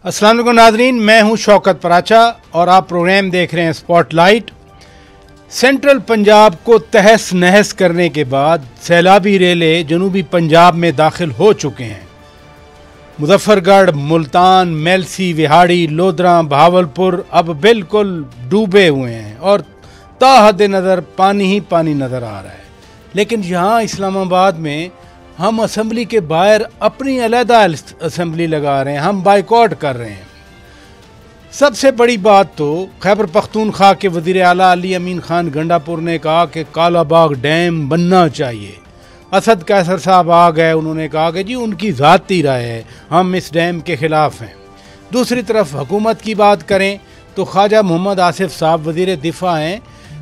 अस्सलाम वालेकुम नाज़रीन, मैं हूं शौकत पराचा और आप प्रोग्राम देख रहे हैं स्पॉटलाइट। सेंट्रल पंजाब को तहस नहस करने के बाद सैलाबी रेले जनूबी पंजाब में दाखिल हो चुके हैं। मुजफ्फरगढ़, मुल्तान, मेलसी, विहाड़ी, लोधरा, भावलपुर अब बिल्कुल डूबे हुए हैं और ताहद नज़र पानी ही पानी नज़र आ रहा है। लेकिन यहाँ इस्लामाबाद में हम असम्बली के बाहर अपनी अलहदा असम्बली लगा रहे हैं, हम बाइकआउट कर रहे हैं। सबसे बड़ी बात तो खैबर पख्तूनख्वा के वज़ीर आला अली अमीन खान गंडापुर ने कहा कि कालाबाग डैम बनना चाहिए। असद कैसर साहब आ गए, उन्होंने कहा कि जी उनकी ज़ाती राय है, हम इस डैम के ख़िलाफ़ हैं। दूसरी तरफ हुकूमत की बात करें तो ख्वाजा मोहम्मद आसिफ साहब वज़ीर दिफा हैं,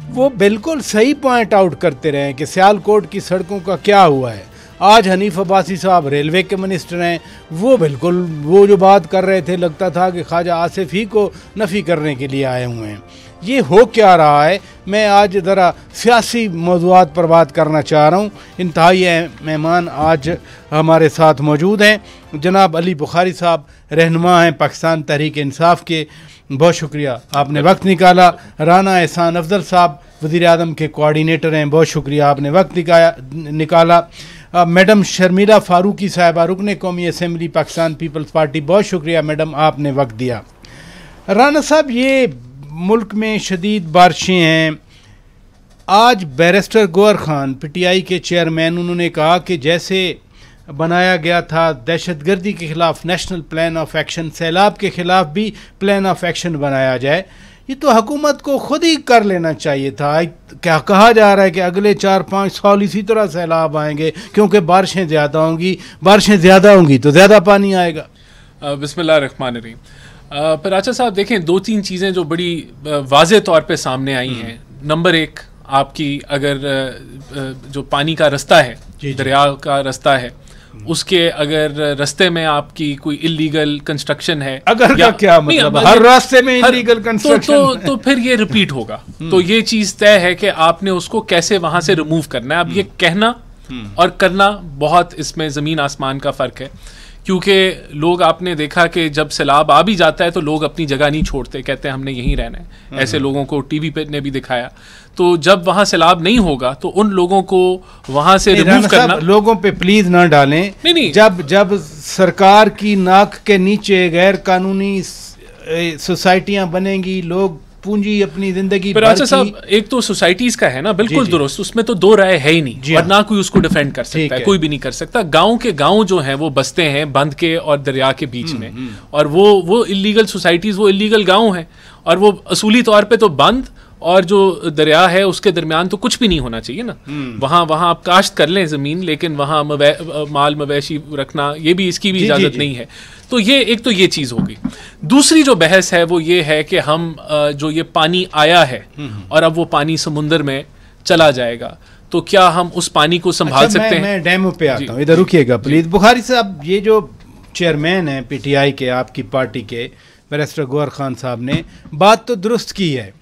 वो बिल्कुल सही पॉइंट आउट करते रहे कि सियालकोट की सड़कों का क्या हुआ है। आज हनीफ अब्बासी साहब रेलवे के मिनिस्टर हैं, वो बिल्कुल वो जो बात कर रहे थे लगता था कि ख्वाजा आसिफ ही को नफ़ी करने के लिए आए हुए हैं। ये हो क्या रहा है, मैं आज ज़रा सियासी मौज़ूआत पर बात करना चाह रहा हूँ। इंतहाई मेहमान आज हमारे साथ मौजूद हैं। जनाब अली बुखारी साहब रहनुमा हैं पाकिस्तान तहरीक इंसाफ के, बहुत शुक्रिया आपने वक्त निकाला। राना एहसान अफजल साहब वज़ीर आज़म के कोऑर्डिनेटर हैं, बहुत शुक्रिया आपने वक्त निकाला। मैडम शर्मिला फारूकी साहिबा रुकने कौमी असम्बली पाकिस्तान पीपल्स पार्टी, बहुत शुक्रिया मैडम आपने वक्त दिया। राना साहब, ये मुल्क में शदीद बारिशें हैं। आज बैरिस्टर गौहर खान PTI के चेयरमैन, उन्होंने कहा कि जैसे बनाया गया था दहशतगर्दी के ख़िलाफ़ नेशनल प्लान ऑफ एक्शन, सैलाब के ख़िलाफ़ भी प्लान ऑफ एक्शन बनाया जाए। ये तो हुकूमत को खुद ही कर लेना चाहिए था। क्या कहा जा रहा है कि अगले 4-5 साल इसी तरह सैलाब आएंगे क्योंकि बारिशें ज़्यादा होंगी तो ज़्यादा पानी आएगा। बिस्मिल्लाहिर्रहमानिर्रहीम। पराचा साहब, देखें, 2-3 चीज़ें जो बड़ी वाज़े तौर पे सामने आई हैं। नंबर 1, आपकी अगर जो पानी का रास्ता है, दरिया का रास्ता है, उसके अगर रास्ते में आपकी कोई इलीगल कंस्ट्रक्शन है, अगर का क्या मतलब, हर रास्ते में इलीगल कंस्ट्रक्शन तो फिर ये रिपीट होगा। तो ये चीज़ तय है कि आपने उसको कैसे वहाँ से रिमूव करना है। अब ये कहना और करना, बहुत इसमें ज़मीन आसमान का फ़र्क है। क्योंकि लोग, आपने देखा कि जब सैलाब आ भी जाता है तो लोग अपनी जगह नहीं छोड़ते, कहते हैं हमने यहीं रहना है। ऐसे लोगों को टीवी पे ने भी दिखाया। तो जब वहाँ सैलाब नहीं होगा तो उन लोगों को वहाँ से रिमूव करना। लोगों पे प्लीज ना डालें। नहीं। जब सरकार की नाक के नीचे गैर कानूनी सोसाइटियाँ बनेंगी, लोग पूंजी अपनी जिंदगी। पर अच्छा साहब, एक तो सोसाइटीज का है ना, बिल्कुल दुरुस्त, उसमें तो दो राय है ही नहीं, और ना कोई उसको डिफेंड कर सकता है, कोई भी नहीं कर सकता। गांव जो हैं वो बसते हैं बंद के और दरिया के बीच में, और वो इलीगल सोसाइटीज, वो इलीगल गांव हैं, और वो असूली तौर पे तो बंद और जो दरिया है उसके दरमियान तो कुछ भी नहीं होना चाहिए ना। वहाँ आप काश्त कर लें ज़मीन, लेकिन वहाँ माल मवेशी रखना, ये भी, इसकी भी इजाज़त नहीं है। तो ये एक तो ये चीज़ होगी। दूसरी जो बहस है वो ये है कि हम जो ये पानी आया है और अब वो पानी समुंदर में चला जाएगा, तो क्या हम उस पानी को संभाल सकते हैं? मैं डेमो पे आता हूँ, इधर रुकिएगा प्लीज। बुखारी साहब, ये जो चेयरमैन हैं PTI के, आपकी पार्टी के, बैरिस्टर गौहर खान साहब ने बात तो दुरुस्त की है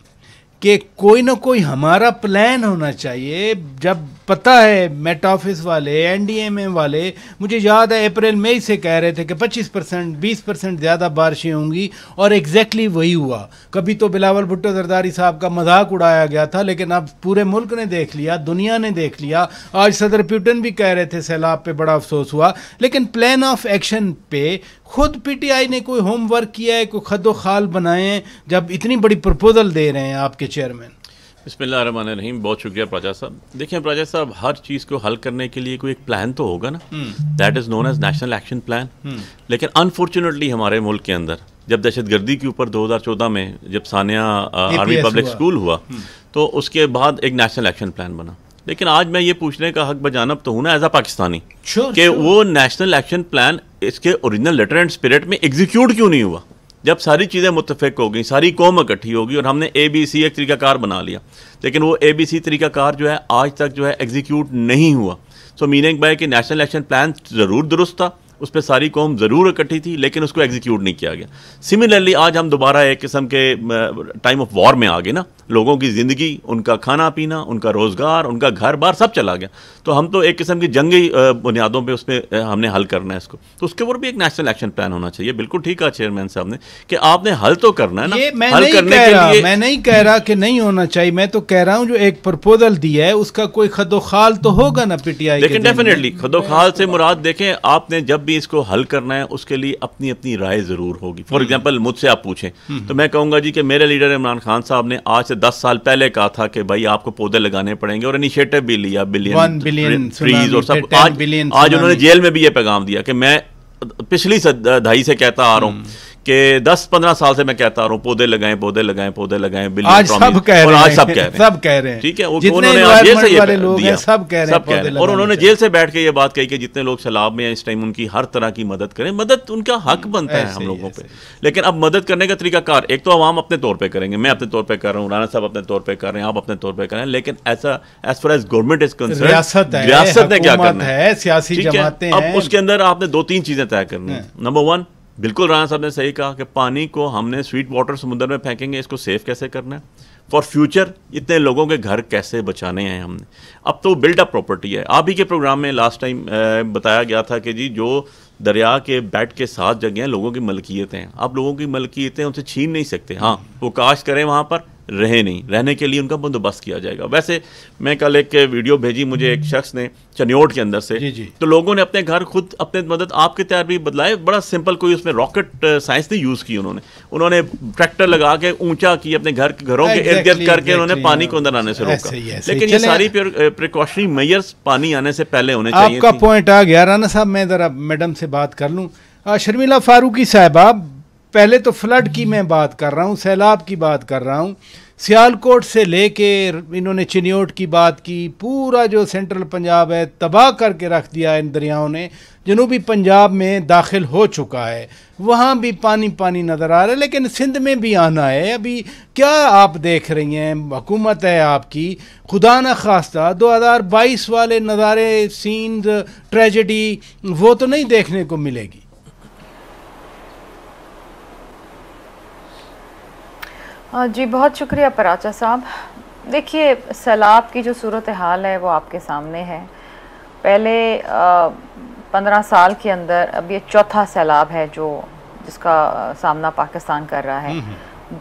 कि कोई ना कोई हमारा प्लान होना चाहिए। जब पता है मेट ऑफिस वाले, NDMA वाले, मुझे याद है अप्रैल मई से कह रहे थे कि 25% 20% ज़्यादा बारिशें होंगी, और एग्जैक्टली वही हुआ। कभी तो बिलावल भुट्टो जरदारी साहब का मजाक उड़ाया गया था, लेकिन अब पूरे मुल्क ने देख लिया, दुनिया ने देख लिया। आज सदर पुतिन भी कह रहे थे सैलाब पे बड़ा अफसोस हुआ, लेकिन प्लान ऑफ एक्शन पे खुद PTI ने कोई होमवर्क किया है, कोई खदो खाल बनाए हैं, जब इतनी बड़ी प्रपोजल दे रहे हैं आपके चेयरमैन? बिस्मिल्लाहिर्रहमानिर्रहीम। बहुत शुक्रिया प्राचा साहब। देखिए प्राचा साहब, हर चीज़ को हल करने के लिए कोई एक प्लान तो होगा ना, that is known as national action plan. लेकिन अनफॉर्चुनेटली हमारे मुल्क के अंदर जब दहशतगर्दी के ऊपर 2014 में जब सानिया आर्मी पब्लिक स्कूल हुआ, तो उसके बाद एक नेशनल एक्शन प्लान बना। लेकिन आज मैं ये पूछने का हक बजानब तो हूँ ना एज अ पाकिस्तानी, कि वो नेशनल एक्शन प्लान इसके ओरिजिनल लेटर एंड स्पिरिट में एग्जीक्यूट क्यों नहीं हुआ? जब सारी चीज़ें मुत्तफिक हो गई, सारी कौम इकट्ठी होगी और हमने ABC एक तरीकाकार बना लिया, लेकिन वो ABC तरीकाकार जो है आज तक जो है एग्जीक्यूट नहीं हुआ। सो मीनिंग बाय कि नेशनल एक्शन प्लान ज़रूर दुरुस्त था, उस पर सारी कौम ज़रूर इकट्ठी थी, लेकिन उसको एग्जीक्यूट नहीं किया गया। सिमिलरली आज हम दोबारा एक किस्म के टाइम ऑफ वॉर में आ गए ना। लोगों की ज़िंदगी, उनका खाना पीना, उनका रोज़गार, उनका घर बार सब चला गया। तो हम तो एक किस्म की जंगी बुनियादों पे उसमें हमने हल करना है इसको, तो उसके ऊपर भी एक नेशनल एक्शन प्लान होना चाहिए। बिल्कुल ठीक है चेयरमैन साहब ने कि आपने हल तो करना है ना। ये मैं हल नहीं करने कह के रहा, लिए मैं नहीं कह रहा कि नहीं होना चाहिए, मैं तो कह रहा हूँ जो एक प्रपोजल दिया है उसका कोई खदोखाल तो होगा ना पीटीआई। लेकिन डेफिनेटली खदोखाल से मुराद देखें, आपने जब भी इसको हल करना है उसके लिए अपनी अपनी राय जरूर होगी। फॉर एग्जांपल मुझसे आप पूछें तो मैं कहूंगा जी कि मेरे लीडर इमरान खान साहब ने आज से 10 साल पहले कहा था कि भाई आपको पौधे लगाने पड़ेंगे और इनिशिएटिव भी लिया, बिलियन ट्रीज और सब। आज उन्होंने जेल में भी ये पैगाम दिया कि मैं पिछली दहाई से कहता आ रहा हूँ कि 10-15 साल से मैं कहता आ रहा हूँ पौधे लगाएं, पौधे लगाएं, पौधे लगाएं, आज सब कह रहे हैं, आज सब कह रहे हैं, ठीक है। उन्होंने जेल से ये दिया, सब कह रहे हैं, और उन्होंने जेल से बैठ के ये बात कही कि जितने लोग सैलाब में हैं इस टाइम उनकी हर तरह की मदद करें। मदद उनका हक बनता है हम लोगों पे, लेकिन अब मदद करने का तरीकाकार एक तो अवाम अपने तौर पे करेंगे, मैं अपने तौर पे कर रहा हूँ, राना साहब अपने तौर पे कर रहे हैं, आप अपने तौर पे करें, लेकिन ऐसा as far as government is concern, रियासत ने क्या करना है, सियासी जमातें हैं। अब उसके अंदर आपने 2-3 चीजें तय करनी है। नंबर 1, बिल्कुल राणा साहब ने सही कहा कि पानी को हमने स्वीट वाटर समुद्र में फेंकेंगे, इसको सेफ कैसे करना है फॉर फ्यूचर, इतने लोगों के घर कैसे बचाने हैं हमने। अब तो बिल्ड अप प्रॉपर्टी है। आप ही के प्रोग्राम में लास्ट टाइम बताया गया था कि जी जो दरिया के बेड के साथ जगह हैं लोगों की मलकियतें हैं, आप लोगों की मलकियतें उनसे छीन नहीं सकते। हाँ, वो काश करें वहाँ पर रहे नहीं, रहने के लिए उनका बंदोबस्त किया जाएगा। वैसे मैं कल एक वीडियो भेजी मुझे एक शख्स ने चनियोट के अंदर से, जी। तो लोगों ने अपने घर खुद अपने मदद आपके तैयार भी बदलाए, बड़ा सिंपल, कोई उसमें रॉकेट साइंस नहीं यूज़ की उन्होंने ट्रैक्टर लगा के ऊंचा की अपने घरों के इर्द गिर्द करके उन्होंने पानी को अंदर आने से रोका। लेकिन ये सारी प्रिकॉशनरी मेजर्स पानी आने से पहले होने चाहिए। आपका पॉइंट आ गया राना साहब। मैं जरा मैडम से बात कर लूँ। शर्मिला फारूकी साहबा, पहले तो फ्लड की मैं बात कर रहा हूँ, सैलाब की बात कर रहा हूँ, सियालकोट से लेके इन्होंने चिन्योट की बात की, पूरा जो सेंट्रल पंजाब है तबाह करके रख दिया इन दरियाओं ने। जनूबी पंजाब में दाखिल हो चुका है, वहाँ भी पानी पानी नज़र आ रहा है, लेकिन सिंध में भी आना है। अभी क्या आप देख रही हैं, हुकूमत है आपकी, खुदा न खास्ता 2022 वाले नज़ारे, सीन, ट्रेजेडी वो तो नहीं देखने को मिलेगी? जी बहुत शुक्रिया पराचा साहब। देखिए, सैलाब की जो सूरत हाल है वो आपके सामने है। पहले 15 साल के अंदर अब ये चौथा सैलाब है जिसका सामना पाकिस्तान कर रहा है।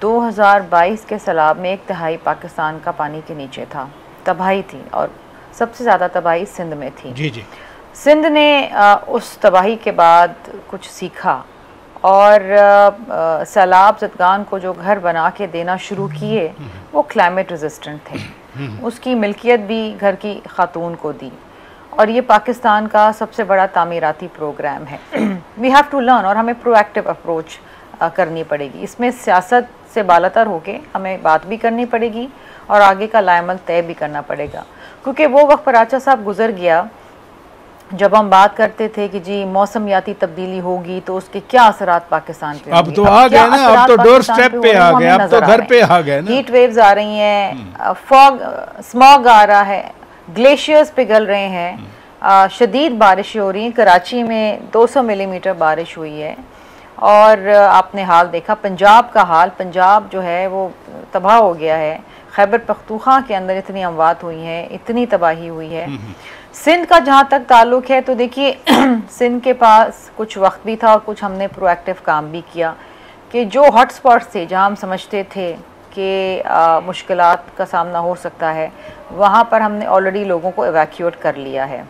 2022 के सैलाब में 1/3 पाकिस्तान का पानी के नीचे था, तबाही थी, और सबसे ज़्यादा तबाही सिंध में थी। जी। सिंध ने उस तबाही के बाद कुछ सीखा और सैलाब ज़दगान को जो घर बना के देना शुरू किए वो क्लाइमेट रेजिस्टेंट थे। उसकी मिल्कियत भी घर की खातून को दी, और ये पाकिस्तान का सबसे बड़ा तामीराती प्रोग्राम है। वी हैव टू लर्न, और हमें प्रोएक्टिव अप्रोच करनी पड़ेगी। इसमें सियासत से बालातर होके हमें बात भी करनी पड़ेगी और आगे का लायमल तय भी करना पड़ेगा, क्योंकि वो वक्त पराचा साहब गुजर गया जब हम बात करते थे कि जी मौसमियाती तब्दीली होगी तो उसके क्या असरात पाकिस्तान पे। अब तो आ गए ना, अब तो डोर स्टेप पे आ गए, अब तो घर पे आ गए ना। हीट वेव्स आ रही हैं, फॉग, स्मॉग आ रहा है, ग्लेशियर्स पिघल रहे हैं, शदीद बारिशें हो रही हैं। कराची में 200 मिलीमीटर बारिश हुई है, और आपने हाल देखा पंजाब का हाल, पंजाब जो है वो तबाह हो गया है। खैबर पख्तूनख्वा के अंदर इतनी अमवात हुई हैं, इतनी तबाही हुई है। सिंध का जहाँ तक ताल्लुक़ है तो देखिए सिंध के पास कुछ वक्त भी था और कुछ हमने प्रोएक्टिव काम भी किया कि जो हॉट स्पॉट्स थे जहाँ हम समझते थे कि मुश्किलात का सामना हो सकता है, वहाँ पर हमने ऑलरेडी लोगों को एवैक्यूएट कर लिया है।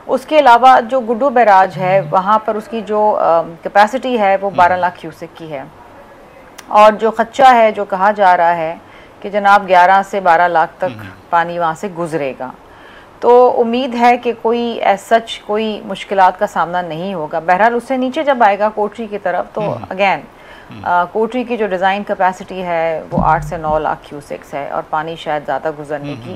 उसके अलावा जो गुड्डू बैराज है वहाँ पर उसकी जो कैपेसिटी है वो 12 लाख क्यूसेक की है, और जो खच्चा है जो कहा जा रहा है कि जनाब 11 से 12 लाख तक पानी वहाँ से गुजरेगा। तो उम्मीद है कि कोई सच कोई मुश्किलात का सामना नहीं होगा। बहरहाल उससे नीचे जब आएगा कोटरी की तरफ तो अगेन कोटरी की जो डिज़ाइन कैपेसिटी है वो 8 से 9 लाख क्यूसेक्स है, और पानी शायद ज़्यादा गुजरने की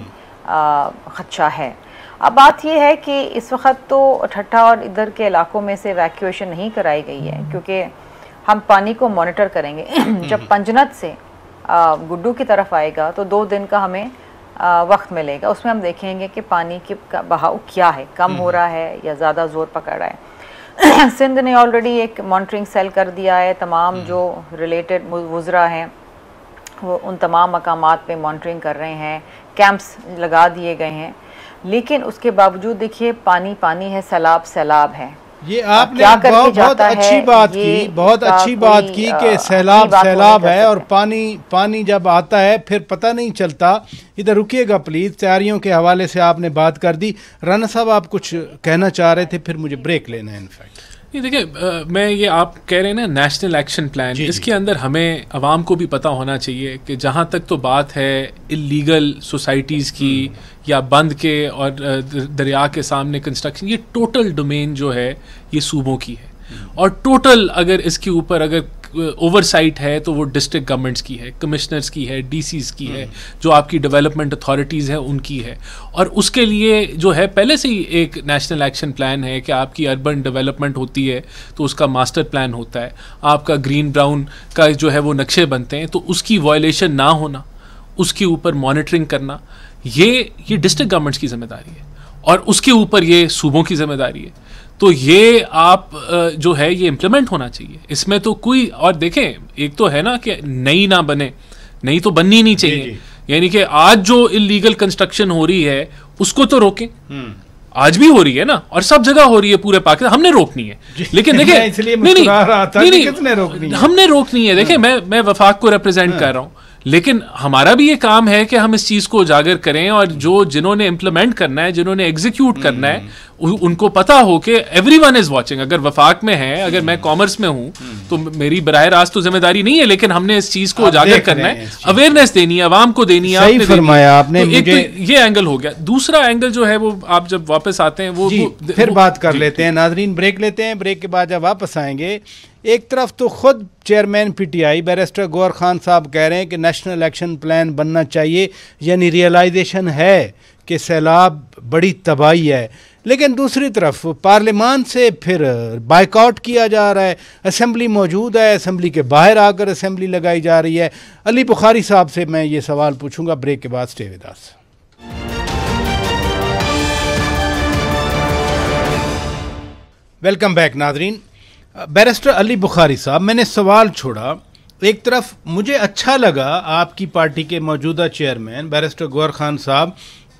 खदशा है। अब बात यह है कि इस वक्त तो ठट्ठा और इधर के इलाकों में से वैक्यूएशन नहीं कराई गई है, क्योंकि हम पानी को मॉनिटर करेंगे। जब पंजनत से गुड्डू की तरफ आएगा तो 2 दिन का हमें वक्त मिलेगा, उसमें हम देखेंगे कि पानी की बहाव क्या है, कम हो रहा है या ज़्यादा ज़ोर पकड़ रहा है। सिंध ने ऑलरेडी एक मॉनिटरिंग सेल कर दिया है, तमाम जो रिलेटेड वुज़रा हैं वो उन तमाम मकामात पे मॉनिटरिंग कर रहे हैं, कैंप्स लगा दिए गए हैं, लेकिन उसके बावजूद देखिए पानी पानी है, सैलाब सैलाब है। ये आपने बहुत अच्छी बात की, बहुत अच्छी बात की कि सैलाब सैलाब है और पानी जब आता है फिर पता नहीं चलता। इधर रुकिएगा प्लीज़, तैयारियों के हवाले से आपने बात कर दी। राना साहब आप कुछ कहना चाह रहे थे, फिर मुझे ब्रेक लेना है इनफैक्ट। नहीं देखिए, मैं ये आप कह रहे हैं ना नेशनल एक्शन प्लान, इसके अंदर हमें आवाम को भी पता होना चाहिए कि जहाँ तक तो बात है इलीगल सोसाइटीज़ की या बंद के और दरिया के सामने कंस्ट्रक्शन, ये टोटल डोमेन जो है ये सूबों की है, और टोटल अगर इसके ऊपर अगर ओवरसाइट है तो वो डिस्ट्रिक्ट गवर्नमेंट्स की है, कमिश्नर्स की है, डीसीज की है, जो आपकी डेवलपमेंट अथॉरिटीज़ हैं उनकी है। और उसके लिए जो है पहले से ही एक नेशनल एक्शन प्लान है कि आपकी अर्बन डेवलपमेंट होती है तो उसका मास्टर प्लान होता है, आपका ग्रीन ब्राउन का जो है वो नक्शे बनते हैं, तो उसकी वायलेशन ना होना, उसके ऊपर मॉनिटरिंग करना, ये डिस्ट्रिक्ट गवर्नमेंट्स की जिम्मेदारी है, और उसके ऊपर ये सूबों की जिम्मेदारी है। तो ये आप जो है ये इम्प्लीमेंट होना चाहिए, इसमें तो कोई, और देखें एक तो है ना कि नई ना बने, नई तो बननी नहीं चाहिए, यानी कि आज जो इलीगल कंस्ट्रक्शन हो रही है उसको तो रोकें, आज भी हो रही है ना, और सब जगह हो रही है पूरे पाकिस्तान, हमने रोकनी है। लेकिन देखिए नहीं, हमने रोकनी है। देखिए मैं वफाक को रिप्रेजेंट कर रहा हूँ, लेकिन हमारा भी ये काम है कि हम इस चीज़ को उजागर करें, और जिन्होंने इम्प्लीमेंट करना है, जिन्होंने एग्जीक्यूट करना है, उनको पता हो कि एवरीवन इज वाचिंग। अगर वफाक में है, अगर मैं कॉमर्स में हूँ, तो मेरी बराह रास्त तो जिम्मेदारी नहीं है, लेकिन हमने इस चीज़ को उजागर करना है, अवेयरनेस देनी है, आवाम को देनी है। सही फरमाया आपने। तो एक तो ये एंगल हो गया। दूसरा एंगल जो है वो आप जब वापस आते हैं वो फिर बात कर लेते हैं। नाजरीन ब्रेक लेते हैं, ब्रेक के बाद जब वापस आएंगे, एक तरफ तो खुद chairman PTI barrister Gohar Khan साहब कह रहे हैं कि नेशनल एक्शन प्लान बनना चाहिए, यानी रियलाइजेशन है कि सैलाब बड़ी तबाही है, लेकिन दूसरी तरफ पार्लियामान से फिर बाइकआउट किया जा रहा है, असेंबली मौजूद है, असेंबली के बाहर आकर असेंबली लगाई जा रही है। अली बुखारी साहब से मैं ये सवाल पूछूंगा ब्रेक के बाद। Stay with us. Welcome back नाजरीन। बैरिस्टर अली बुखारी साहब, मैंने सवाल छोड़ा, एक तरफ मुझे अच्छा लगा आपकी पार्टी के मौजूदा चेयरमैन बैरिस्टर गौहर खान साहब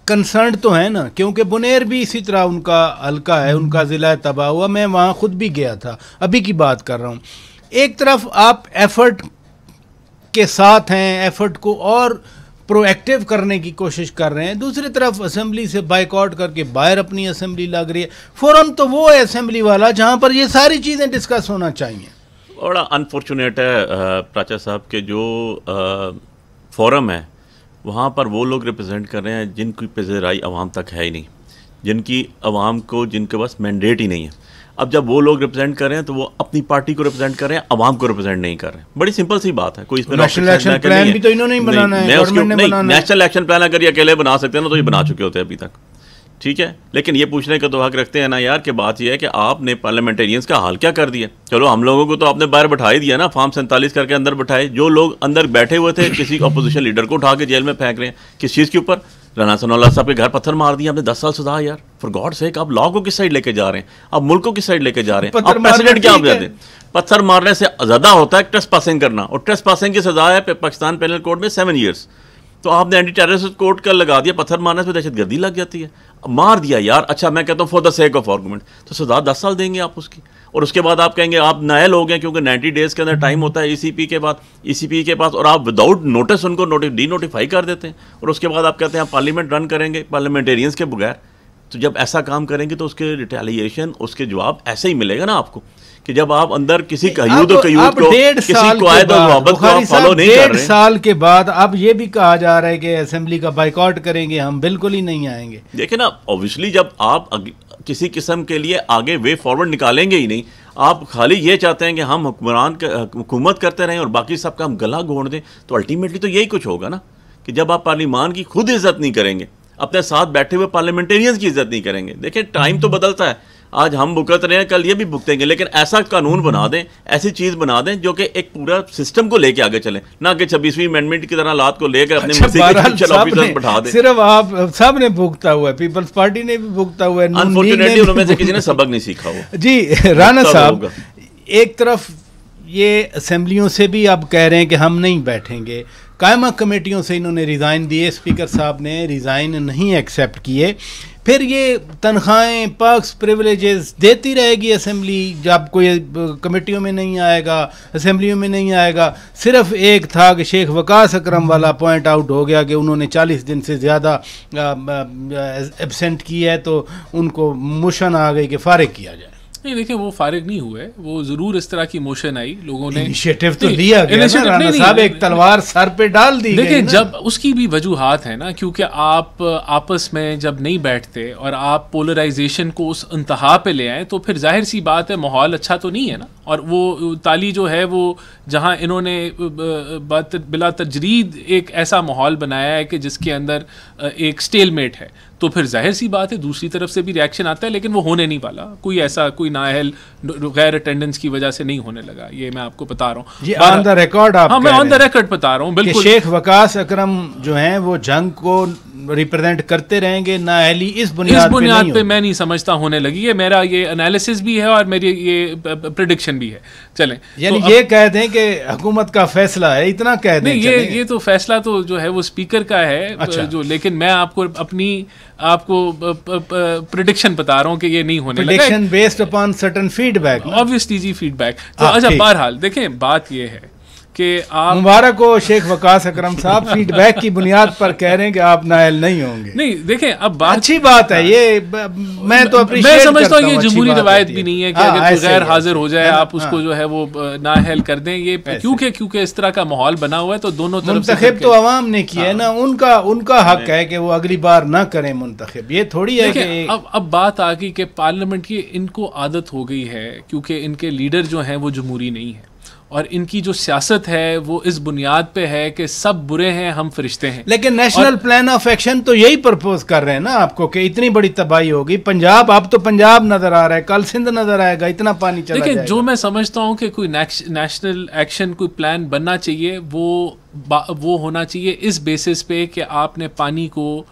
कंसर्न तो है ना, क्योंकि बुनेर भी इसी तरह उनका हल्का है, उनका ज़िला तबाह हुआ, मैं वहाँ खुद भी गया था, अभी की बात कर रहा हूँ। एक तरफ आप एफर्ट के साथ हैं, एफर्ट को और प्रोएक्टिव करने की कोशिश कर रहे हैं, दूसरी तरफ असेंबली से बाइकआउट करके बाहर अपनी असेंबली लग रही है। फोरम तो वो है असेंबली वाला जहाँ पर ये सारी चीज़ें डिस्कस होना चाहिए। बड़ा अनफॉर्चुनेट है प्राचा साहब के जो फोरम है वहाँ पर वो लोग रिप्रेजेंट कर रहे हैं जिनकी पेज़राई आवाम तक है ही नहीं, जिनकी आवाम को जिनके पास मैंडेट ही नहीं है। अब जब वो लोग रिप्रेजेंट कर रहे हैं तो वो अपनी पार्टी को रिप्रेजेंट कर रहे हैं, आवाम को रिप्रेजेंट नहीं कर रहे हैं। बड़ी सिंपल सी बात है, कोई इसमें नेशनल एक्शन प्लान भी तो इन्होंने ही बनाना है, गवर्नमेंट ने बनाना है। नेशनल एक्शन प्लान अगर ये अकेले बना सकते हैं ना तो ये बना चुके होते हैं अभी तक, ठीक है। लेकिन ये पूछने का तो हक रखते हैं ना यार, कि बात ये है कि आपने पार्लियामेंटेरियंस का हाल क्या कर दिया। चलो हम लोगों को तो आपने बाहर बैठा ही दिया ना, फॉर्म 47 करके अंदर बैठाए। जो लोग अंदर बैठे हुए थे किसी अपोजिशन लीडर को उठा के जेल में फेंक रहे हैं, किस चीज़ के ऊपर? राना सनाउल्लाह साहब के घर पत्थर मार दिया आपने, 10 साल सजा। यार फॉर गॉड सेक, आप लॉ को किस साइड लेके जा रहे हैं, आप मुल्क को किस साइड लेके जा रहे हैं? आप प्रेसिडेंट क्या आप जाते हैं? पत्थर मारने से ज़्यादा होता है ट्रेस पासिंग करना, और ट्रेस पासिंग की सजा है पाकिस्तान पेनल कोड में 7 ईयर्स। तो आपने एंटी टेररिस्ट कोड का लगा दिया, पत्थर मारने से दहशतगर्दी लग जाती है, मार दिया यार। अच्छा मैं कहता हूँ for the sake of argument, तो सजा 10 साल देंगे आप उसकी, और उसके बाद आप कहेंगे आप नए लोग हैं, क्योंकि 90 डेज़ के अंदर टाइम होता है ईसीपी के पास, और आप विदाउट नोटिस उनको डी नोटिफाई कर देते हैं, और उसके बाद आप कहते हैं आप पार्लियामेंट रन करेंगे पार्लियामेंटेरियंस के बगैर। तो जब ऐसा काम करेंगे तो उसके रिटेलिएशन, उसके जवाब ऐसे ही मिलेगा ना आपको, कि जब आप अंदर किसी कयूद को किसी क़वायद और ज़वाबित को आप फॉलो नहीं कर रहे। 1.5 साल के बाद अब ये भी कहा जा रहा है कि असेंबली का बाइकआउट करेंगे, हम बिल्कुल ही नहीं आएंगे। देखिए ना, ऑब्वियसली जब आप किसी किस्म के लिए आगे वे फॉरवर्ड निकालेंगे ही नहीं, आप खाली ये चाहते हैं कि हम हुकूमत करते रहें और बाकी सबका हम गला घोंट दें, तो अल्टीमेटली तो यही कुछ होगा ना, कि जब आप पार्लियामान की खुद इज्जत नहीं करेंगे, अपने साथ बैठे हुए पार्लियामेंटेरियंस की इज्जत नहीं करेंगे। देखिए टाइम तो बदलता है, आज हम भुगत रहे हैं, कल ये भी भुगतेंगे, लेकिन ऐसा कानून बना दें, ऐसी चीज़ बना दें जो कि एक पूरा सिस्टम को लेके आगे चले, ना कि 26वीं अमेंडमेंट की तरह लात को लेकर अपने मर्जी के चुनाव ऑफिसर बैठा दें। सिर्फ आप सब ने भुगता हुआ है, पीपल्स पार्टी ने भी भुगता हुआ है, अनफॉर्चुनेटली उनमें से किसी ने सबक नहीं सीखा हुआ। जी राना साहब, एक तरफ ये असेंबलियों से भी आप कह रहे हैं कि हम नहीं बैठेंगे, कायमा कमेटियों से इन्होंने रिज़ाइन दिए, स्पीकर साहब ने रिज़ाइन नहीं एक्सेप्ट किए, फिर ये तनख्वाहें, पर्क्स, प्रिविलेजेस देती रहेगी असेंबली, जब कोई कमेटियों में नहीं आएगा, असेंबलियों में नहीं आएगा। सिर्फ एक था कि शेख वकास अकरम वाला पॉइंट आउट हो गया कि उन्होंने 40 दिन से ज़्यादा एब्सेंट की है, तो उनको मोशन आ गई कि फारिग किया जाए। नहीं, देखिए वो फारिग नहीं हुए, वो जरूर इस तरह की मोशन आई, लोगों ने इनिशिएटिव तो लिया गया ना, राणा साहब एक तलवार सर पे डाल दी। देखिए जब उसकी भी वजूहात है ना, क्योंकि आप आपस में जब नहीं बैठते और आप पोलराइजेशन को उस इंतहा पे ले आए, तो फिर जाहिर सी बात है माहौल अच्छा तो नहीं है ना। और वो ताली जो है वो जहाँ इन्होंने बिला तजरीद एक ऐसा माहौल बनाया है कि जिसके अंदर एक स्टेलमेट है, तो फिर जाहिर सी बात है दूसरी तरफ से भी रिएक्शन आता है, लेकिन वो होने नहीं वाला। कोई ऐसा कोई नाअहल गैर अटेंडेंस की वजह से नहीं होने लगा, ये मैं आपको बता रहा हूँ। ये ऑन द रिकॉर्ड आप? हाँ, मैं ऑन द रिकॉर्ड बता रहा हूँ, बिल्कुल। शेख वकास अकरम जो हैं वो जंग को रिप्रेजेंट करते रहेंगे, नाअहली इस बुनियाद पे मैं नहीं समझता होने लगी है। मेरा ये एनालिसिस भी है और मेरी ये प्रेडिक्शन भी है। चलें, यानी तो ये कह दें कि हुकूमत का फैसला है, इतना कह दें? नहीं, ये तो फैसला तो जो है वो स्पीकर का है। अच्छा। जो, लेकिन मैं आपको प्रेडिक्शन बता रहा हूँ कि ये नहीं होने लगा। Prediction based upon certain feedback, obviously जी, फीडबैक। तो अच्छा, बहरहाल देखें, बात ये है कि आप मुबारक हो शेख वकास अकरम साहब, फीडबैक की बुनियाद पर कह रहे हैं कि आप नाअहल नहीं होंगे। नहीं, देखें अब बात अच्छी बात है ये, मैं तो मैं समझता हूँ ये जमहूरी रवायत भी नहीं है कि अगर कोई गैर हाजिर हो जाए आप उसको जो है वो नाअहल कर दें। ये क्योंकि इस तरह का माहौल बना हुआ है, तो दोनों तरफ से मुंतखब तो अवाम ने किया है ना, उनका हक है कि वो अगली बार ना करें मुंतखब। ये थोड़ी है कि अब बात आ गई कि पार्लियामेंट की इनको आदत हो गई है, क्योंकि इनके लीडर जो हैं वो जमहूरी नहीं है, और इनकी जो सियासत है वो इस बुनियाद पे है कि सब बुरे हैं, हम फरिश्ते हैं। लेकिन नेशनल प्लान ऑफ एक्शन तो यही प्रपोज कर रहे हैं ना आपको कि इतनी बड़ी तबाही होगी। पंजाब, अब तो पंजाब नजर आ रहा है, कल सिंध नजर आएगा, इतना पानी चला जाएगा। जो मैं समझता हूँ कि कोई नेशनल एक्शन, कोई प्लान बनना चाहिए, वो होना चाहिए इस बेसिस पे कि आपने पानी को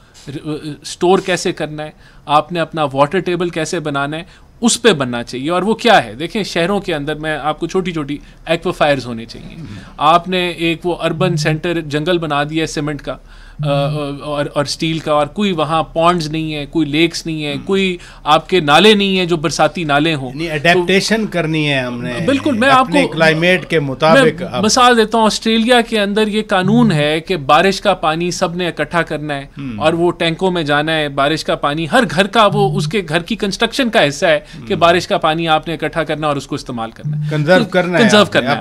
स्टोर कैसे करना है, आपने अपना वाटर टेबल कैसे बनाना है, उस पे बनना चाहिए। और वो क्या है, देखें शहरों के अंदर मैं आपको छोटी छोटी एक्वाफायर्स होने चाहिए। आपने एक वो अर्बन सेंटर जंगल बना दिया है सीमेंट का और स्टील का, और कोई वहाँ पॉन्ड्स नहीं है, कोई लेक्स नहीं है, कोई आपके नाले नहीं है जो बरसाती नाले हों। एडेप्टेशन करनी है हमने, बिल्कुल। मैं अपने आपको क्लाइमेट के मुताबिक मिसाल देता हूँ। ऑस्ट्रेलिया के अंदर ये कानून है कि बारिश का पानी सब ने इकट्ठा करना है और वो टैंकों में जाना है। बारिश का पानी हर घर का, वो उसके घर की कंस्ट्रक्शन का हिस्सा है कि बारिश का पानी आपने इकट्ठा करना और उसको इस्तेमाल करना है, कंजर्व करना है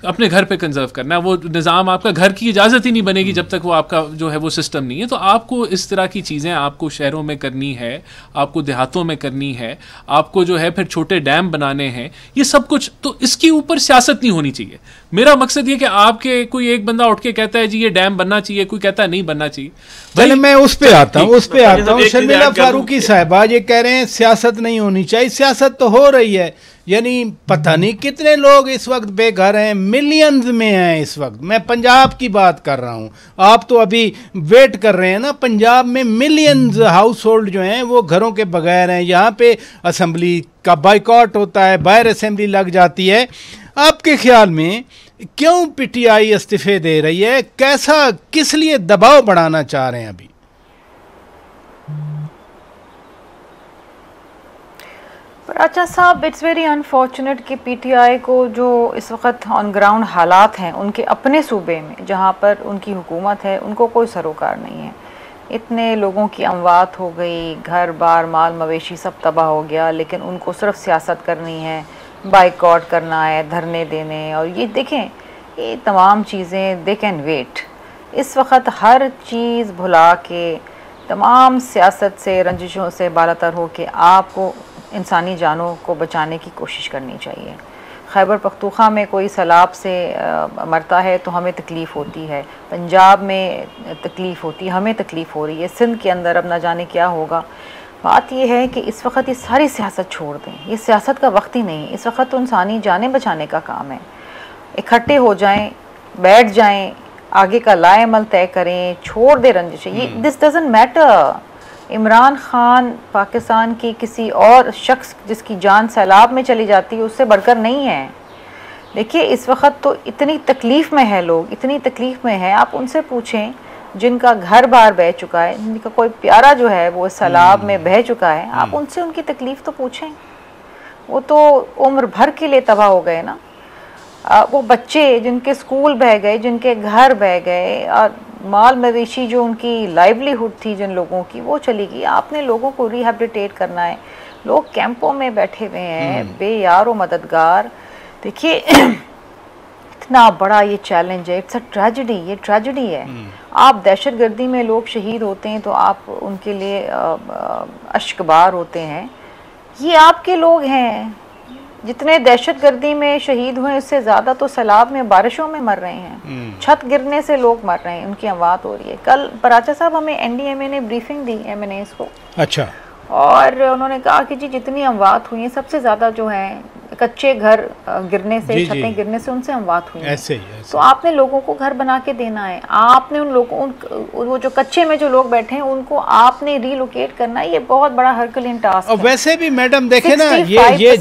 अपने घर पे कंजर्व करना है। वो निज़ाम आपका घर की इजाज़त ही नहीं बनेगी जब तक वो आपका जो है वो सिस्टम नहीं है। तो आपको इस तरह की चीज़ें आपको शहरों में करनी है, आपको देहातों में करनी है, आपको जो है फिर छोटे डैम बनाने हैं, ये सब कुछ। तो इसके ऊपर सियासत नहीं होनी चाहिए। मेरा मकसद ये कि आपके कोई एक बंदा उठ के कहता है जी ये डैम बनना चाहिए, कोई कहता है नहीं बनना चाहिए। पहले मैं उस पे आता हूँ शर्मिला फारूकी साहिबा ये कह रहे हैं सियासत नहीं होनी चाहिए। सियासत तो हो रही है, यानी पता नहीं कितने लोग इस वक्त बेघर हैं, मिलियंस में हैं इस वक्त। मैं पंजाब की बात कर रहा हूँ, आप तो अभी वेट कर रहे हैं ना। पंजाब में मिलियंस हाउस होल्ड जो हैं वो घरों के बगैर हैं। यहाँ पे असेंबली का बाइकआउट होता है, बाहर असेंबली लग जाती है। आपके ख्याल में क्यों पीटीआई इस्तीफे दे रही है? कैसा, किस लिए दबाव बढ़ाना चाह रहे हैं अभी? अच्छा साहब, इट्स वेरी अनफॉर्चुनेट कि पीटीआई को जो इस वक्त ऑन ग्राउंड हालात हैं उनके अपने सूबे में जहां पर उनकी हुकूमत है, उनको कोई सरोकार नहीं है। इतने लोगों की अमवात हो गई, घर बार माल मवेशी सब तबाह हो गया, लेकिन उनको सिर्फ सियासत करनी है, बाइकआउट करना है, धरने देने। और ये देखें, ये तमाम चीज़ें दे कैन वेट। इस वक्त हर चीज़ भुला के, तमाम सियासत से, रंजिशों से बालातर हो के आपको इंसानी जानों को बचाने की कोशिश करनी चाहिए। खैबर पख्तूनख्वा में कोई सैलाब से मरता है तो हमें तकलीफ़ होती है, पंजाब में तकलीफ़ होती है, हमें तकलीफ़ हो रही है, सिंध के अंदर अब ना जाने क्या होगा। बात यह है कि इस वक्त ये सारी सियासत छोड़ दें, ये सियासत का वक्त ही नहीं। इस वक्त तो इंसानी जानें बचाने का काम है। इकट्ठे हो जाएं, बैठ जाएं, आगे का लाए अमल तय करें, छोड़ दे रंजिश। ये this doesn't matter. Imran Khan Pakistan की किसी और शख्स जिसकी जान सैलाब में चली जाती है उससे बढ़कर नहीं है। देखिए इस वक्त तो इतनी तकलीफ़ में है लोग, इतनी तकलीफ़ में है, आप उनसे पूछें जिनका घर बार बह चुका है, जिनका कोई प्यारा जो है वो सैलाब में बह चुका है, आप उनसे उनकी तकलीफ़ तो पूछें। वो तो उम्र भर के लिए तबाह हो गए ना। वो बच्चे जिनके स्कूल बह गए, जिनके घर बह गए, और माल मवेशी जो उनकी लाइवलीहुड थी जिन लोगों की, वो चली गई। आपने लोगों को रिहेबिलिटेट करना है। लोग कैंपों में बैठे हुए हैं, बेयार व मददगार। देखिए इतना बड़ा ये चैलेंज है, इट्स अ ट्रेजेडी, ये ट्रेजेडी है। आप दहशतगर्दी में लोग शहीद होते हैं तो आप उनके लिए अश्कबार होते हैं। ये आपके लोग हैं। जितने दहशतगर्दी में शहीद हुए उससे ज़्यादा तो सैलाब में, बारिशों में मर रहे हैं। छत गिरने से लोग मर रहे हैं, उनकी अमवात हो रही है। कल पराचा साहब हमें एनडीएमए ने ब्रीफिंग दी, एमएनएस को। अच्छा। और उन्होंने कहा कि जी जितनी अमवात हुई हैं सबसे ज़्यादा जो है कच्चे घर गिरने से, छतें गिरने से, उनसे अमवात हुई। ऐसे ही तो आपने लोगों को घर बना के देना है। आपने उन लोगों, वो जो कच्चे में जो लोग बैठे हैं उनको आपने रीलोकेट करना है। ये बहुत बड़ा हरकुलियन टास्क है। वैसे भी मैडम देखे ना, ये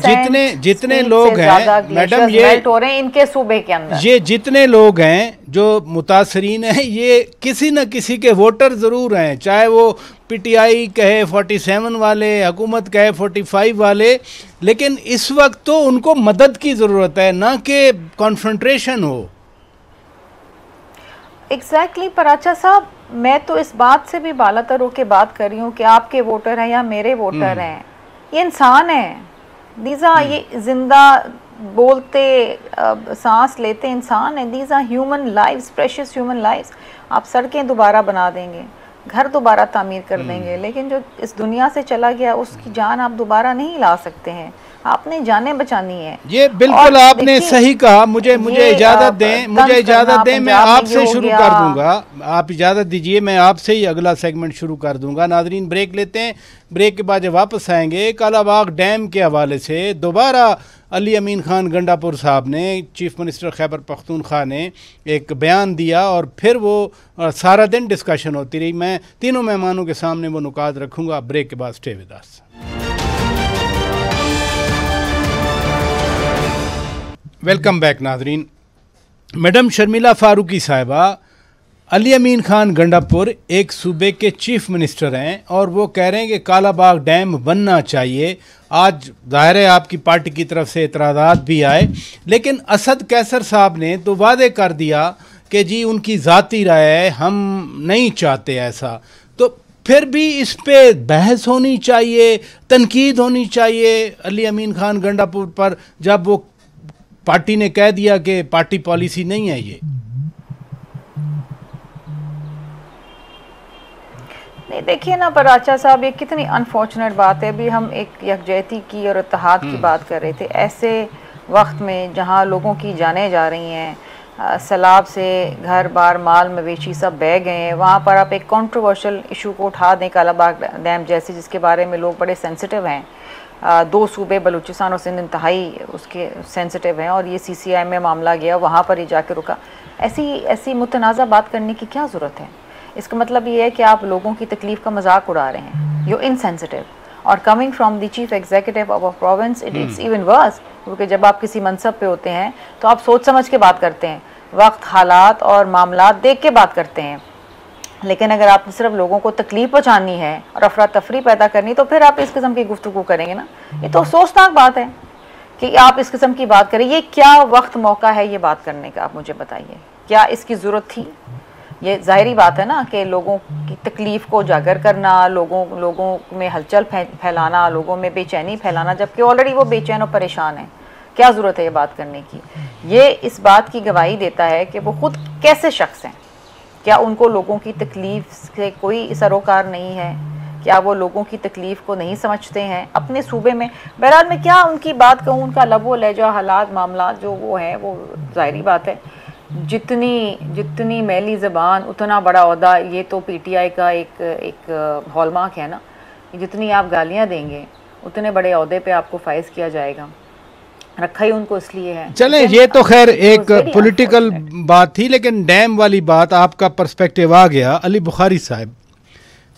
जितने लोग हैं मैडम, ये हो रहे हैं इनके सूबे के अंदर, ये जितने लोग हैं जो मुतासरीन हैं, ये किसी न किसी के वोटर ज़रूर हैं। चाहे वो पीटीआई कहे 47 वाले, हुकूमत कहे 45 वाले, लेकिन इस वक्त तो उनको मदद की ज़रूरत है, ना कि कॉन्फ्रंट्रेशन हो। एग्जैक्टली पराचा साहब, मैं तो इस बात से भी बालातर होकर बात कर रही हूँ कि आपके वोटर हैं या मेरे वोटर हैं, ये इंसान हैं। दीजा ये जिंदा बोलते सांस लेते इंसान हैं। These are human lives, precious human lives. आप सड़कें दोबारा बना देंगे, घर दोबारा तामीर कर देंगे, लेकिन जो इस दुनिया से चला गया उसकी जान आप दोबारा नहीं ला सकते हैं। आपने जानें बचानी है। ये बिल्कुल आपने सही कहा। मुझे इजाज़त दें, मैं आपसे शुरू कर दूंगा। आप इजाज़त दीजिए, मैं आपसे ही अगला सेगमेंट शुरू कर दूंगा। नाजरीन ब्रेक लेते हैं, ब्रेक के बाद जब वापस आएंगे कालाबाग डैम के हवाले से दोबारा अली अमीन खान गंडापुर साहब ने, चीफ मिनिस्टर खैबर पख्तूनख्वा ने एक बयान दिया और फिर वो सारा दिन डिस्कशन होती रही। मैं तीनों मेहमानों के सामने वो नुकात रखूँगा। ब्रेक के बाद stay with us. Welcome back नाजरीन। मैडम शर्मिला फारूकी साहिबा, अली अमीन खान गंडापुर एक सूबे के चीफ मिनिस्टर हैं और वो कह रहे हैं कि कालाबाग डैम बनना चाहिए। आज ज़ाहिर है आपकी पार्टी की तरफ से एतराज़ात भी आए, लेकिन असद कैसर साहब ने तो वादे कर दिया कि जी उनकी ज़ाती राय है, हम नहीं चाहते ऐसा। तो फिर भी इस पे बहस होनी चाहिए, तनकीद होनी चाहिए अली अमीन खान गंडापुर पर, जब वो पार्टी ने कह दिया कि पार्टी पॉलिसी नहीं है ये। नहीं देखिए ना पराचा साहब, ये कितनी अनफॉर्चुनेट बात है। अभी हम एक यकजहती की और इत्तेहाद की बात कर रहे थे। ऐसे वक्त में जहां लोगों की जानें जा रही हैं, सैलाब से घर बार माल मवेशी सब बह गए हैं, वहाँ पर आप एक कंट्रोवर्शियल इशू को उठा दें, कालाबाग डैम जैसे, जिसके बारे में लोग बड़े सेंसिटिव हैं। दो सूबे बलूचिस्तान और सिंध इंतहाई उसके सेंसिटिव हैं और ये सीसीआई में मामला गया, वहाँ पर ही जाके रुका। ऐसी मुतनाज़ा बात करने की क्या ज़रूरत है? इसका मतलब ये है कि आप लोगों की तकलीफ़ का मजाक उड़ा रहे हैं। You insensitive. और coming from the chief executive of a province, it's even worse, क्योंकि जब आप किसी मनसब पे होते हैं तो आप सोच समझ के बात करते हैं, वक्त, हालात और मामलात देख के बात करते हैं। लेकिन अगर आपने सिर्फ लोगों को तकलीफ पहुंचानी है और अफरा तफरी पैदा करनी, तो फिर आप इस किस्म की गुफ्तगू करेंगे ना। ये तो अफसोसनाक बात है कि आप इस किस्म की बात करें। ये क्या वक्त मौका है ये बात करने का? आप मुझे बताइए, क्या इसकी ज़रूरत थी? ये ज़ाहिरी बात है ना कि लोगों की तकलीफ़ को उजागर करना, लोगों में हलचल फैलाना, लोगों में बेचैनी फैलाना, जबकि ऑलरेडी वो बेचैन और परेशान है। क्या ज़रूरत है ये बात करने की? ये इस बात की गवाही देता है कि वो खुद कैसे शख्स हैं। क्या उनको लोगों की तकलीफ़ से कोई सरोकार नहीं है? क्या वो लोगों की तकलीफ़ को नहीं समझते हैं अपने सूबे में? बहरहाल मैं क्या उनकी बात कहूँ, उनका लबो लहजा, हालात, मामला जो वो हैं, वो ज़ाहिरी बात है जितनी मैली ज़बान उतना बड़ा ओहदा। ये तो पीटीआई का एक हॉलमार्क है ना। जितनी आप गालियाँ देंगे उतने बड़े ओहदे पे आपको फाइज किया जाएगा। रखा ही उनको इसलिए है। चलें, ये तो खैर एक पॉलिटिकल बात थी, लेकिन डैम वाली बात आपका पर्सपेक्टिव आ गया। अली बुखारी साहब,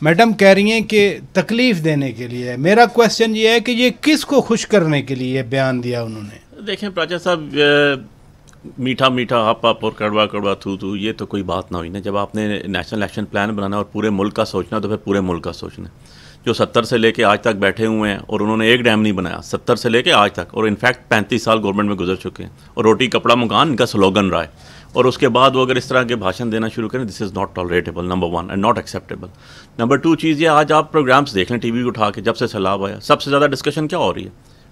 मैडम कह रही हैं कि तकलीफ देने के लिए। मेरा क्वेश्चन ये है कि ये किसको खुश करने के लिए बयान दिया उन्होंने? देखें प्राचा साहब, मीठा मीठा हप हप और कड़वा कड़वा थू थू, ये तो कोई बात ना हुई ना। जब आपने नेशनल एक्शन प्लान बनाना और पूरे मुल्क का सोचना तो फिर पूरे मुल्क का सोचना। जो 70 से लेके आज तक बैठे हुए हैं और उन्होंने एक डैम नहीं बनाया 70 से लेके आज तक, और इनफैक्ट 35 साल गवर्नमेंट में गुजर चुके हैं, और रोटी कपड़ा मकान इनका स्लोगन रहा है। और उसके बाद वो अगर इस तरह के भाषण देना शुरू करें, this is not tolerable, number 1, and not acceptable. Number 2 चीज़ ये, आज आप प्रोग्राम्स देख लें टीवी उठा के, जब से सैलाब आया सबसे ज़्यादा डिस्कशन क्या हो रही है?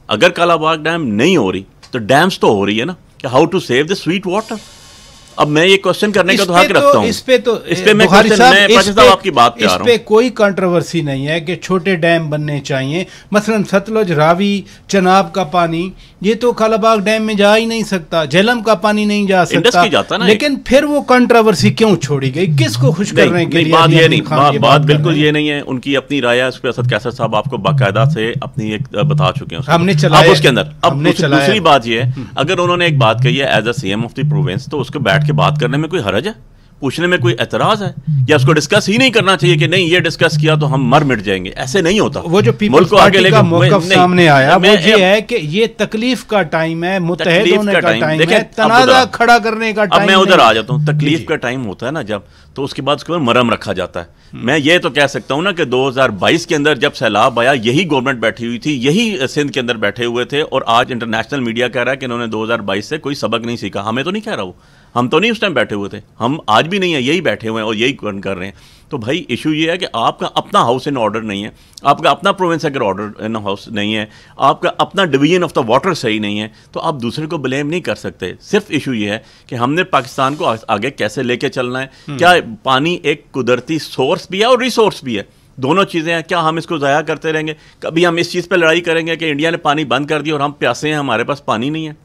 अगर कालाबाग डैम नहीं हो रही तो डैम्स तो हो रही है ना, कि how to save the sweet water. अब मैं ये क्वेश्चन करने का तो हक रखता हूँ, इस पे मैं आपकी बात पे आ रहा हूँ। इस पे कोई कंट्रोवर्सी नहीं है कि छोटे डैम बनने चाहिए। मसलन सतलुज, रावी, चनाब का पानी ये तो कालाबाग डैम में जा ही नहीं सकता, झेलम का पानी नहीं जा सकता, जाता ना। लेकिन फिर वो कंट्रोवर्सी क्यों छोड़ी गई? किसको खुश करने के लिए? बात ये नहीं, बात बिल्कुल ये नहीं है। उनकी अपनी राय है, उस पर असद कैसर साहब आपको बाकायदा से अपनी एक बता चुके हैं, हमने चलाया उसके अंदर। अब दूसरी बात ये है, अगर उन्होंने एक बात कही है as a CM of the province, तो उसको बैठ के बात करने में कोई हरज है? पूछने में कोई एतराज है? या उसको डिस्कस ही नहीं करना चाहिए कि नहीं ये डिस्कस किया तो हम मर मिट जाएंगे? ऐसे नहीं होता। वो जो पीपल्स पार्टी का मौक़िफ़ सामने आया वो ये है कि ये तकलीफ का टाइम है, मुत्तहिद होने का टाइम है, तनाज़ा खड़ा करने का टाइम। अब मैं उधर आ जाता हूँ, तकलीफ का टाइम होता है ना जब, तो उसके बाद उसके ऊपर मरहम रखा जाता है। मैं ये तो कह सकता हूँ ना कि 2022 के अंदर जब सैलाब आया, यही गवर्नमेंट बैठी हुई थी, यही सिंध के अंदर बैठे हुए थे, और आज इंटरनेशनल मीडिया कह रहा है कि इन्होंने 2022 से कोई सबक नहीं सीखा। हमें तो नहीं कह रहा वो, हम तो नहीं उस टाइम बैठे हुए थे, हम आज भी नहीं है, यही बैठे हुए हैं और यही कर रहे हैं। तो भाई इशू ये है कि आपका अपना हाउस इन ऑर्डर नहीं है, आपका अपना प्रोविंस अगर ऑर्डर इन हाउस नहीं है, आपका अपना डिवीजन ऑफ द वाटर सही नहीं है, तो आप दूसरे को ब्लेम नहीं कर सकते। सिर्फ इशू ये है कि हमने पाकिस्तान को आगे कैसे लेके चलना है। क्या पानी एक कुदरती सोर्स भी है और रिसोर्स भी है, दोनों चीज़ें हैं। क्या हम इसको ज़ाया करते रहेंगे? कभी हम इस चीज़ पर लड़ाई करेंगे कि इंडिया ने पानी बंद कर दिया और हम प्यासे हैं, हमारे पास पानी नहीं है,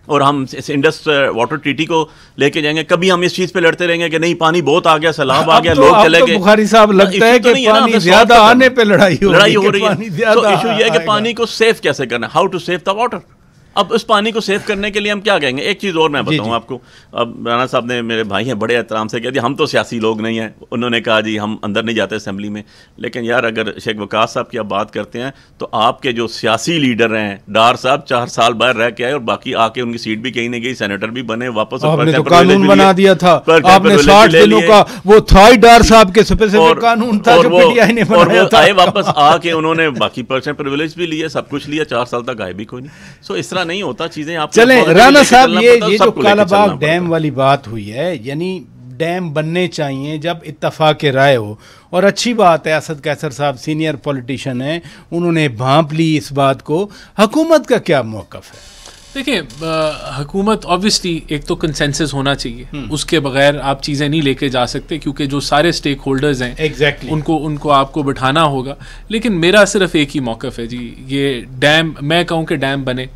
और हम इस इंडस वाटर ट्रीटी को लेके जाएंगे? कभी हम इस चीज पे लड़ते रहेंगे कि नहीं पानी बहुत आ गया, सैलाब आ गया, लोग चले गए? बुखारी साहब लगता है कि पानी ज्यादा आने पे लड़ाई हो रही है। तो इशू ये है कि पानी को सेव कैसे करना, how to save the water. अब उस पानी को सेव करने के लिए हम क्या कहेंगे? एक चीज़ और मैं बताऊं आपको। अब राना साहब ने, मेरे भाई हैं, बड़े एहतराम से कह दिया हम तो सियासी लोग नहीं हैं। उन्होंने कहा जी हम अंदर नहीं जाते असेंबली में। लेकिन यार अगर शेख वकास साहब की आप बात करते हैं तो आपके जो सियासी लीडर हैं, डार साहब 4 साल बाहर रह के आए और बाकी आके उनकी सीट भी कहीं नहीं गई, सेनेटर भी बने वापस। आपने तो कानून बना दिया था, आपने 60 दिनों का वो था डार साहब के स्पेसिफिक कानून था जो पीटीआई ने बनाया था। आए वापस आके उन्होंने बाकी पर्सनल प्रिविलेज भी लिए, सब कुछ लिया, 4 साल तक आए भी कोई नहीं। सो इस तरह नहीं होता चीजें। चले राना साहब, ये जो कालाबाग डैम वाली बात हुई है, यानी डैम बनने चाहिए जब इत्तफाक राय हो, और अच्छी बात है असद कैसर साहब सीनियर पॉलिटिशियन हैं, उन्होंने भांप ली इस बात को। हुकूमत का क्या मौक़िफ़ है? देखिए, हुकूमत ऑब्वियसली एक तो कंसेंसस होना चाहिए, उसके बगैर आप चीज़ें नहीं लेके जा सकते, क्योंकि जो सारे स्टेक होल्डर्स हैं उनको आपको बिठाना होगा। लेकिन मेरा सिर्फ एक ही मौक़िफ़ है जी, ये डैम, मैं कहूँ कि डैम बने,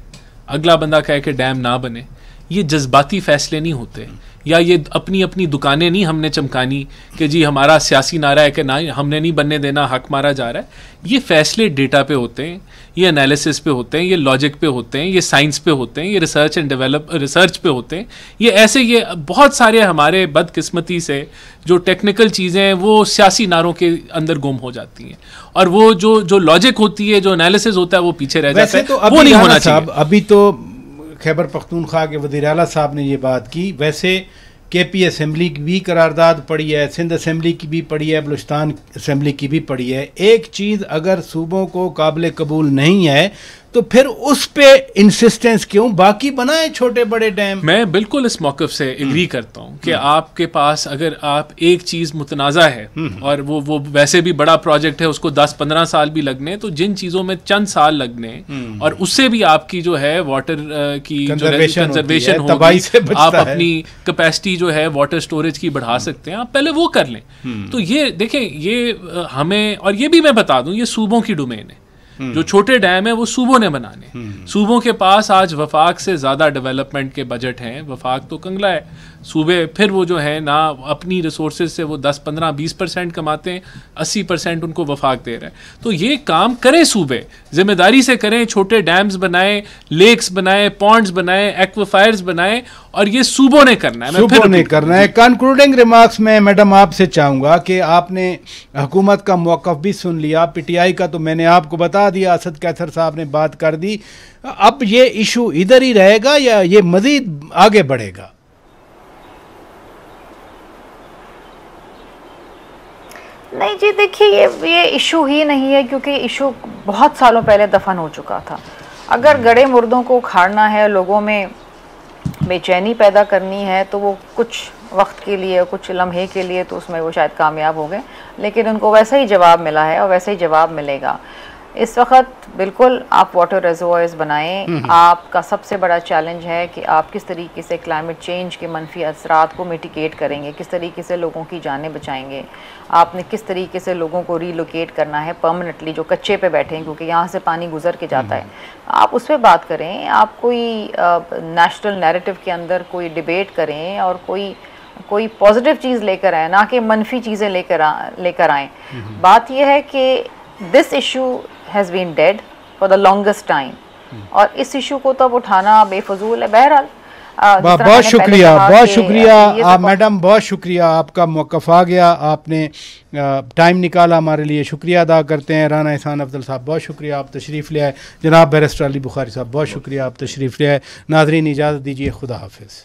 अगला बंदा कहे कि डैम ना बने, ये जज्बाती फैसले नहीं होते, या ये अपनी अपनी दुकानें नहीं हमने चमकानी कि जी हमारा सियासी नारा है कि ना हमने नहीं बनने देना, हक मारा जा रहा है। ये फैसले डेटा पे होते हैं, ये एनालिसिस पे होते हैं, ये लॉजिक पे होते हैं, ये साइंस पे होते हैं, ये रिसर्च पे होते हैं। ये बहुत सारे हमारे बदकिस्मती से जो टेक्निकल चीज़ें हैं वो सियासी नारों के अंदर गुम हो जाती हैं, और वो जो लॉजिक होती है, जो एनालिसिस होता है, वो पीछे रह जाता है। तो वो नहीं होना चाहिए। अभी तो खैबर पख्तूनख्वा के वज़ीर आला साहब ने ये बात की, वैसे केपी असेंबली की भी करारदाद पड़ी है, सिंध असेंबली की भी पड़ी है, बलूचिस्तान असेंबली की भी पड़ी है। एक चीज़ अगर सूबों को काबिल कबूल नहीं है तो फिर उस पे इंसिस्टेंस क्यों? बाकी बनाए छोटे बड़े डैम। मैं बिल्कुल इस मौक़िफ़ से एग्री करता हूँ कि आपके पास अगर आप एक चीज़ मुतनाज़ा है और वो वैसे भी बड़ा प्रोजेक्ट है, उसको 10-15 साल भी लगने, तो जिन चीज़ों में चंद साल लगने और उससे भी आपकी जो है वाटर की कंजर्वेशन होगी, आप अपनी कैपेसिटी जो है वाटर स्टोरेज की बढ़ा सकते हैं, आप पहले वो कर लें। तो ये देखें, ये हमें, और ये भी मैं बता दूं, ये सूबों की डोमेन है। जो छोटे डैम है वो सूबों ने बनाने। सूबों के पास आज वफाक से ज़्यादा डेवलपमेंट के बजट हैं। वफाक तो कंगला है, सूबे फिर वो जो है ना अपनी रिसोर्सेज से वो 10, 15, 20% कमाते हैं, 80% उनको वफाक दे रहा है। तो ये काम करें सूबे, जिम्मेदारी से करें, छोटे डैम्स बनाएं, लेक्स बनाएं, पॉन्ड्स बनाएं, एक्वाफायर्स बनाएं, और ये सूबों ने करना है, सूबों ने करना है। कंक्लूडिंग रिमार्क्स में मैडम आपसे चाहूँगा कि आपने हुकूमत का मौक़िफ़ भी सुन लिया, पीटीआई का तो मैंने आपको बता दिया, असद कैसर साहब ने बात कर दी। अब ये इशू इधर ही रहेगा या ये मज़ीद आगे बढ़ेगा? नहीं जी, देखिए ये इशू ही नहीं है, क्योंकि इशू बहुत सालों पहले दफन हो चुका था। अगर गड़े मुर्दों को उखाड़ना है, लोगों में बेचैनी पैदा करनी है, तो वो कुछ वक्त के लिए, कुछ लम्हे के लिए तो उसमें वो शायद कामयाब हो गए, लेकिन उनको वैसा ही जवाब मिला है और वैसा ही जवाब मिलेगा। इस वक्त बिल्कुल आप वाटर रिजर्वॉयर्स बनाएं। आपका सबसे बड़ा चैलेंज है कि आप किस तरीके से क्लाइमेट चेंज के मनफी असरात को मिटिगेट करेंगे, किस तरीके से लोगों की जानें बचाएंगे, आपने किस तरीके से लोगों को रीलोकेट करना है परमानेंटली, जो कच्चे पे बैठे हैं, क्योंकि यहाँ से पानी गुजर के जाता है। आप उस पर बात करें, आप कोई नेशनल नैरेटिव के अंदर कोई डिबेट करें और कोई पॉजिटिव चीज़ लेकर आए, ना कि मनफी चीज़ें लेकर आएँ। बात यह है कि this issue has been dead for the longest time, और इस इशू को तब उठाना बेफजूल है। बहरहाल बहुत शुक्रिया, बहुत शुक्रिया आप मैडम, बहुत शुक्रिया, आपका मौक़िफ़ आ गया, आपने टाइम निकाला हमारे लिए, शुक्रिया अदा करते हैं। राना एहसान अफजल साहब बहुत शुक्रिया, आप तशरीफ़ ले आए। जनाब बैरिस्टर अली बुखारी साहब बहुत शुक्रिया, आप तशरीफ़ ले आए। नाज़रीन इजाज़त दीजिए, खुदा हाफिज़।